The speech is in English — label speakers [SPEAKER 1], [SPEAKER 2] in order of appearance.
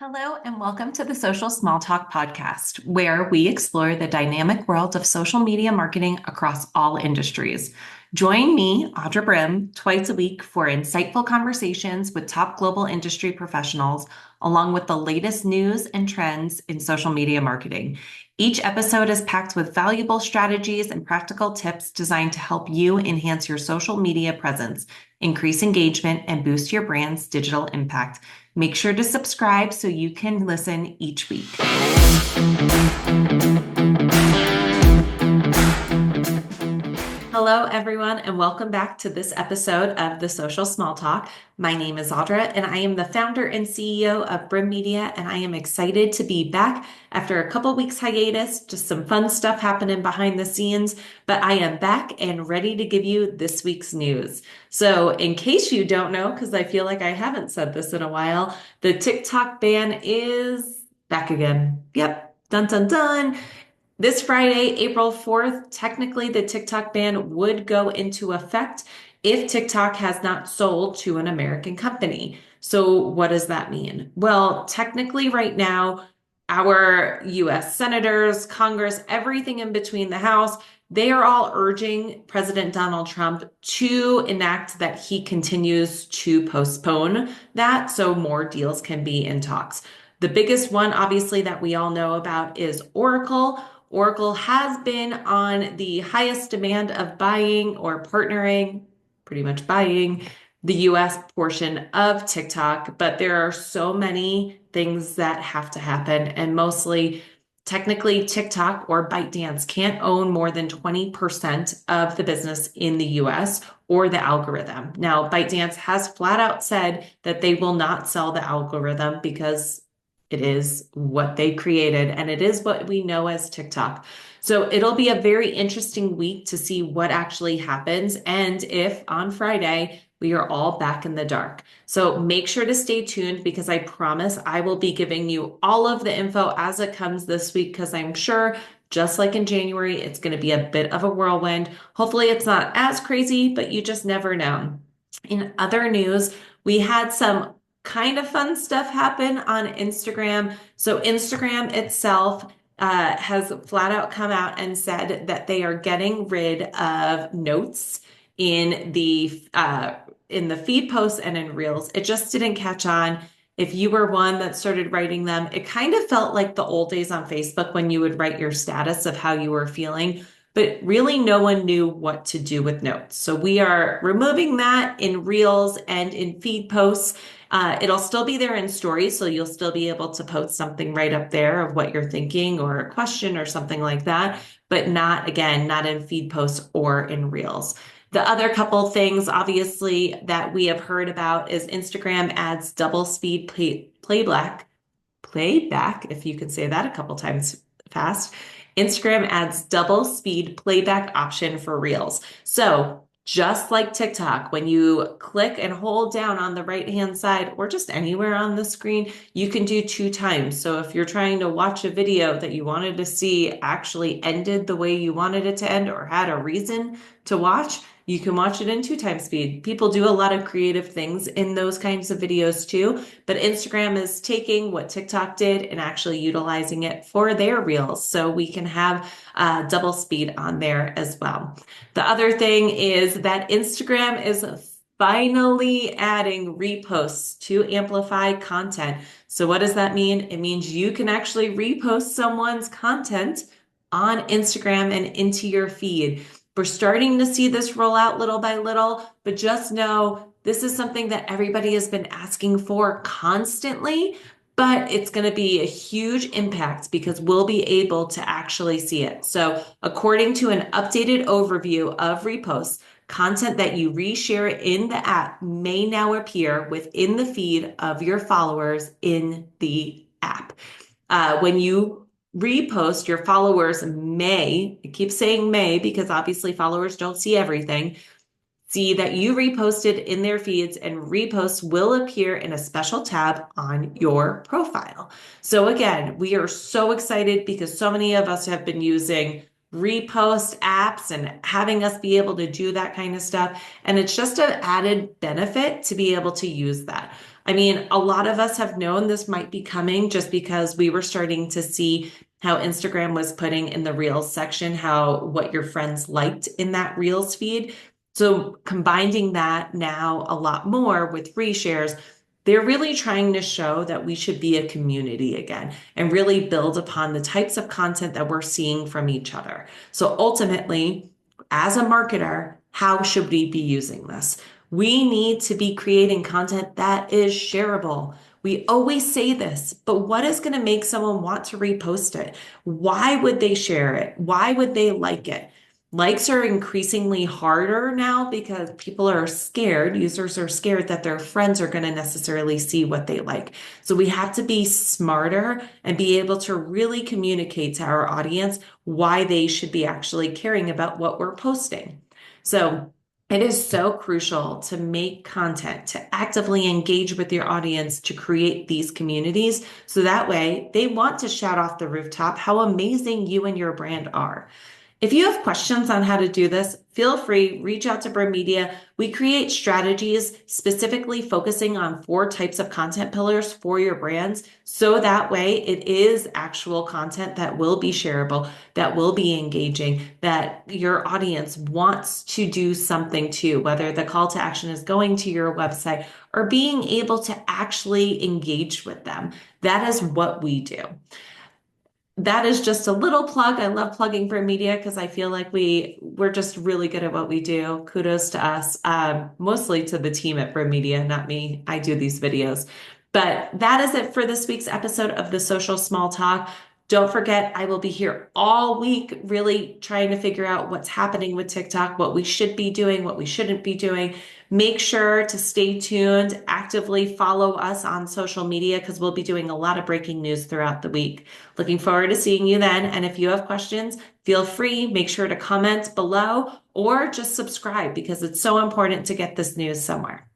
[SPEAKER 1] Hello, and welcome to the Social Small Talk podcast, where we explore the dynamic world of social media marketing across all industries. Join me, Audra Brehm, twice a week for insightful conversations with top global industry professionals, along with the latest news and trends in social media marketing. Each episode is packed with valuable strategies and practical tips designed to help you enhance your social media presence, increase engagement, and boost your brand's digital impact. Make sure to subscribe so you can listen each week. Hello, everyone, and welcome back to this episode of the Social Small Talk. My name is Audra, and I am the founder and CEO of Brehm Media, and I am excited to be back after a couple weeks hiatus. Just some fun stuff happening behind the scenes, but I am back and ready to give you this week's news. So, in case you don't know, because I feel like I haven't said this in a while, the TikTok ban is back again. Yep, dun dun dun. This Friday, April 4th, technically the TikTok ban would go into effect if TikTok has not sold to an American company. So what does that mean? Well, technically right now, our US senators, Congress, everything in between the House, they are all urging President Donald Trump to enact that he continues to postpone that so more deals can be in talks. The biggest one, obviously, that we all know about is Oracle. Oracle has been on the highest demand of buying or partnering, pretty much buying the US portion of TikTok, but there are so many things that have to happen, and mostly technically TikTok or ByteDance can't own more than 20% of the business in the US or the algorithm. Now, ByteDance has flat out said that they will not sell the algorithm because it is what they created, and it is what we know as TikTok. So it'll be a very interesting week to see what actually happens and if on Friday we are all back in the dark. So make sure to stay tuned because I promise I will be giving you all of the info as it comes this week because I'm sure just like in January, it's going to be a bit of a whirlwind. Hopefully it's not as crazy, but you just never know. In other news, we had some kind of fun stuff happen on Instagram. So Instagram itself has flat out come out and said that they are getting rid of notes in the feed posts and in reels. It just didn't catch on. If you were one that started writing them, it kind of felt like the old days on Facebook when you would write your status of how you were feeling, but really no one knew what to do with notes. So we are removing that in reels and in feed posts. It'll still be there in stories, so you'll still be able to post something right up there of what you're thinking or a question or something like that, but not, again, not in feed posts or in reels. The other couple things, obviously, that we have heard about is Instagram adds double speed playback, if you can say that a couple times fast. Instagram adds double speed playback option for Reels. So just like TikTok, when you click and hold down on the right-hand side or just anywhere on the screen, you can do 2 times. So if you're trying to watch a video that you wanted to see actually ended the way you wanted it to end or had a reason to watch, you can watch it in 2 times speed. People do a lot of creative things in those kinds of videos too, but Instagram is taking what TikTok did and actually utilizing it for their reels. So we can have double speed on there as well. The other thing is that Instagram is finally adding reposts to amplify content. So what does that mean? It means you can actually repost someone's content on Instagram and into your feed. We're starting to see this roll out little by little, but just know this is something that everybody has been asking for constantly, but it's going to be a huge impact because we'll be able to actually see it. So according to an updated overview of Reposts, content that you reshare in the app may now appear within the feed of your followers in the app. When you repost, your followers may, I keep saying may because obviously followers don't see everything, see that you reposted in their feeds, and reposts will appear in a special tab on your profile. So again, we are so excited because so many of us have been using repost apps and having us be able to do that kind of stuff. And it's just an added benefit to be able to use that. I mean, a lot of us have known this might be coming just because we were starting to see how Instagram was putting in the Reels section, how what your friends liked in that Reels feed. So combining that now a lot more with reshares, they're really trying to show that we should be a community again and really build upon the types of content that we're seeing from each other. So ultimately, as a marketer, how should we be using this? We need to be creating content that is shareable. We always say this, but what is going to make someone want to repost it? Why would they share it? Why would they like it? Likes are increasingly harder now because people are scared, users are scared that their friends are going to necessarily see what they like. So we have to be smarter and be able to really communicate to our audience why they should be actually caring about what we're posting. So it is so crucial to make content, to actively engage with your audience, to create these communities. So that way they want to shout off the rooftop how amazing you and your brand are. If you have questions on how to do this, feel free, reach out to Brehm Media. We create strategies specifically focusing on 4 types of content pillars for your brands. So that way it is actual content that will be shareable, that will be engaging, that your audience wants to do something to, whether the call to action is going to your website or being able to actually engage with them. That is what we do. That is just a little plug. I love plugging Brehm Media because I feel like we're just really good at what we do. Kudos to us, mostly to the team at Brehm Media, not me. I do these videos. But that is it for this week's episode of the Social Small Talk. Don't forget, I will be here all week, really trying to figure out what's happening with TikTok, what we should be doing, what we shouldn't be doing. Make sure to stay tuned, actively follow us on social media because we'll be doing a lot of breaking news throughout the week. Looking forward to seeing you then. And if you have questions, feel free, make sure to comment below or just subscribe because it's so important to get this news somewhere.